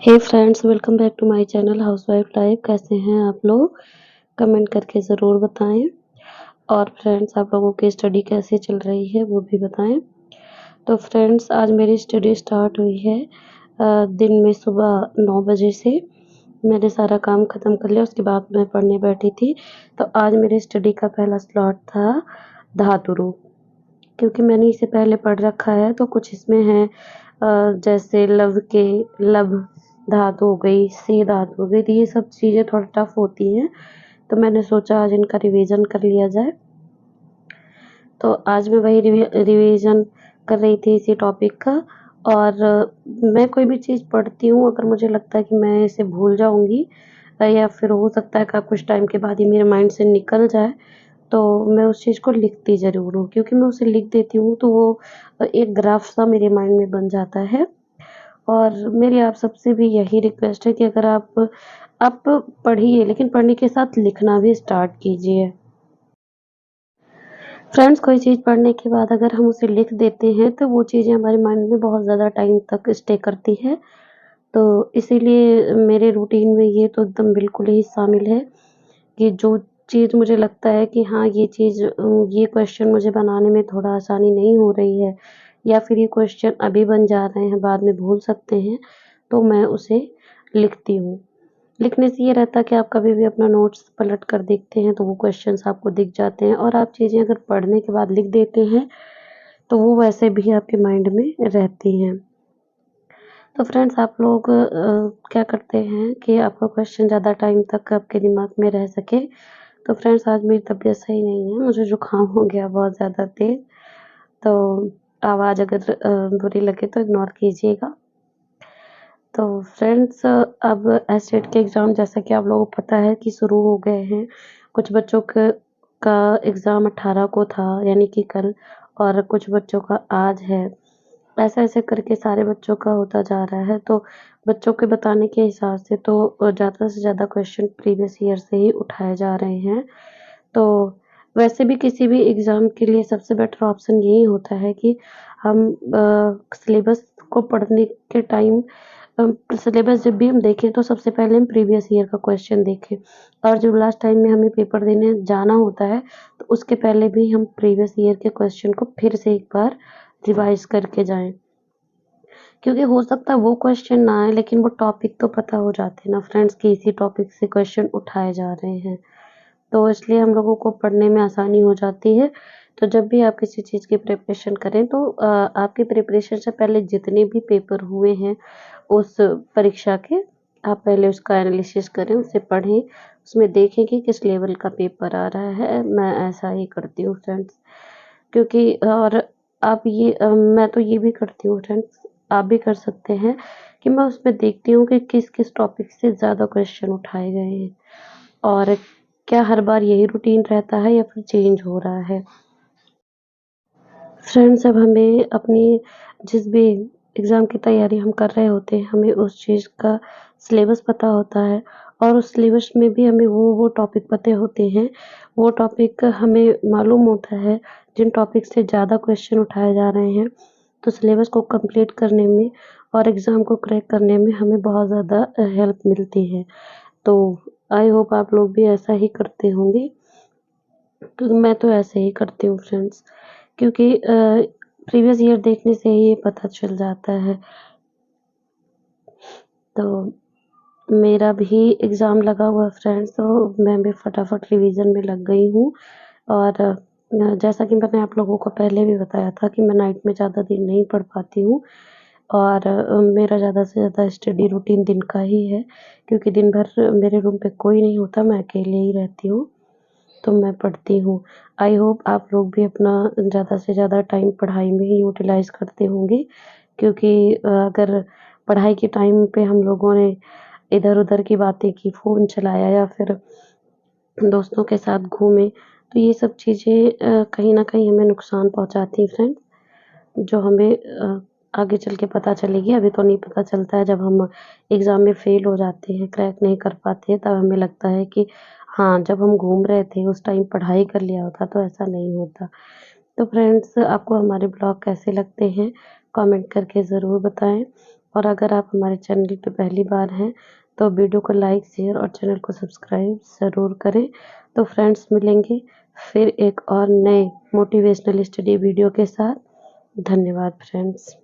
Hey friends, welcome back to my channel housewife life. कैसे हैं आप लोग? कमेंट करके ज़रूर बताएं। और फ्रेंड्स, आप लोगों की स्टडी कैसे चल रही है वो भी बताएं। तो फ्रेंड्स, आज मेरी स्टडी स्टार्ट हुई है दिन में सुबह 9 बजे से। मैंने सारा काम ख़त्म कर लिया, उसके बाद मैं पढ़ने बैठी थी। तो आज मेरी स्टडी का पहला स्लॉट था धातु रूप, क्योंकि मैंने इसे पहले पढ़ रखा है। तो कुछ इसमें है जैसे लव के लब धातु हो गई, सी धातु हो गई, तो ये सब चीज़ें थोड़ा टफ होती हैं। तो मैंने सोचा आज इनका रिवीजन कर लिया जाए। तो आज मैं वही रिवीजन कर रही थी इसी टॉपिक का। और मैं कोई भी चीज़ पढ़ती हूँ, अगर मुझे लगता है कि मैं इसे भूल जाऊँगी या फिर हो सकता है कि कुछ टाइम के बाद ही मेरे माइंड से निकल जाए, तो मैं उस चीज़ को लिखती ज़रूर हूँ। क्योंकि मैं उसे लिख देती हूँ तो वो एक ग्राफ सा मेरे माइंड में बन जाता है। और मेरी आप सबसे भी यही रिक्वेस्ट है कि अगर आप पढ़िए, लेकिन पढ़ने के साथ लिखना भी स्टार्ट कीजिए। फ्रेंड्स, कोई चीज़ पढ़ने के बाद अगर हम उसे लिख देते हैं तो वो चीज़ें हमारे माइंड में बहुत ज़्यादा टाइम तक स्टे करती है। तो इसीलिए मेरे रूटीन में ये तो एकदम बिल्कुल ही शामिल है कि जो चीज़ मुझे लगता है कि हाँ, ये चीज़ ये क्वेश्चन मुझे बनाने में थोड़ा आसानी नहीं हो रही है, या फिर ये क्वेश्चन अभी बन जा रहे हैं, बाद में भूल सकते हैं, तो मैं उसे लिखती हूँ। लिखने से ये रहता है कि आप कभी भी अपना नोट्स पलट कर देखते हैं तो वो क्वेश्चन्स आपको दिख जाते हैं, और आप चीज़ें अगर पढ़ने के बाद लिख देते हैं, तो वो वैसे भी आपके माइंड में रहती हैं। तो फ्रेंड्स, आप लोग क्या करते हैं कि आपका क्वेश्चन ज़्यादा टाइम तक आपके दिमाग में रह सके। तो फ्रेंड्स, आज मेरी तबीयत सही नहीं है, मुझे जुकाम हो गया बहुत ज़्यादा तेज़। तो आवाज़ अगर बुरी लगे तो इग्नोर कीजिएगा। तो फ्रेंड्स, अब एसटेट के एग्ज़ाम, जैसा कि आप लोगों को पता है कि शुरू हो गए हैं। कुछ बच्चों का एग्ज़ाम 18 को था, यानी कि कल, और कुछ बच्चों का आज है। ऐसे-ऐसे करके सारे बच्चों का होता जा रहा है। तो बच्चों के बताने के हिसाब से तो ज़्यादा से ज़्यादा क्वेश्चन प्रीवियस ईयर से ही उठाए जा रहे हैं। तो वैसे भी किसी भी एग्ज़ाम के लिए सबसे बेटर ऑप्शन यही होता है कि हम सिलेबस को पढ़ने के टाइम सिलेबस जब भी हम देखें तो सबसे पहले हम प्रीवियस ईयर का क्वेश्चन देखें। और जब लास्ट टाइम में हमें पेपर देने जाना होता है, तो उसके पहले भी हम प्रीवियस ईयर के क्वेश्चन को फिर से एक बार रिवाइज़ करके जाएँ। क्योंकि हो सकता है वो क्वेश्चन ना आए, लेकिन वो टॉपिक तो पता हो जाते हैं ना फ्रेंड्स कि इसी टॉपिक से क्वेश्चन उठाए जा रहे हैं। तो इसलिए हम लोगों को पढ़ने में आसानी हो जाती है। तो जब भी आप किसी चीज़ की प्रिपरेशन करें तो आपकी प्रिपरेशन से पहले जितने भी पेपर हुए हैं उस परीक्षा के, आप पहले उसका एनालिसिस करें, उसे पढ़ें, उसमें देखें कि किस लेवल का पेपर आ रहा है। मैं ऐसा ही करती हूँ फ्रेंड्स। क्योंकि और आप ये मैं तो ये भी करती हूँ फ्रेंड्स, आप भी कर सकते हैं कि मैं उसमें देखती हूँ कि किस-किस टॉपिक से ज़्यादा क्वेश्चन उठाए गए हैं, और क्या हर बार यही रूटीन रहता है या फिर चेंज हो रहा है। फ्रेंड्स, अब हमें अपनी जिस भी एग्ज़ाम की तैयारी हम कर रहे होते हैं, हमें उस चीज़ का सिलेबस पता होता है, और उस सिलेबस में भी हमें वो टॉपिक पते होते हैं। वो टॉपिक हमें मालूम होता है जिन टॉपिक से ज़्यादा क्वेश्चन उठाए जा रहे हैं। तो सिलेबस को कंप्लीट करने में और एग्ज़ाम को क्रैक करने में हमें बहुत ज़्यादा हेल्प मिलती है। तो आई होप आप लोग भी ऐसा ही करते होंगे। तो मैं तो ऐसे ही करती हूँ फ्रेंड्स, क्योंकि प्रीवियस ईयर देखने से ही ये पता चल जाता है। तो मेरा भी एग्ज़ाम लगा हुआ है फ्रेंड्स, तो मैं भी फटाफट रिवीज़न में लग गई हूँ। और जैसा कि मैंने आप लोगों को पहले भी बताया था कि मैं नाइट में ज़्यादा देर नहीं पढ़ पाती हूँ, और मेरा ज़्यादा से ज़्यादा स्टडी रूटीन दिन का ही है, क्योंकि दिन भर मेरे रूम पे कोई नहीं होता, मैं अकेले ही रहती हूँ। तो मैं पढ़ती हूँ। आई होप आप लोग भी अपना ज़्यादा से ज़्यादा टाइम पढ़ाई में ही यूटिलाइज़ करते होंगे, क्योंकि अगर पढ़ाई के टाइम पे हम लोगों ने इधर-उधर की बातें की, फ़ोन चलाया या फिर दोस्तों के साथ घूमे, तो ये सब चीज़ें कहीं न कहीं हमें नुकसान पहुँचाती हैं फ्रेंड्स, जो हमें आगे चल के पता चलेगी। अभी तो नहीं पता चलता है, जब हम एग्ज़ाम में फ़ेल हो जाते हैं, क्रैक नहीं कर पाते हैं, तब हमें लगता है कि हाँ, जब हम घूम रहे थे उस टाइम पढ़ाई कर लिया होता तो ऐसा नहीं होता। तो फ्रेंड्स, आपको हमारे ब्लॉग कैसे लगते हैं? कमेंट करके ज़रूर बताएँ। और अगर आप हमारे चैनल पे पहली बार हैं, तो वीडियो को लाइक, शेयर और चैनल को सब्सक्राइब ज़रूर करें। तो फ्रेंड्स मिलेंगे फिर एक और नए मोटिवेशनल स्टडी वीडियो के साथ। धन्यवाद फ्रेंड्स।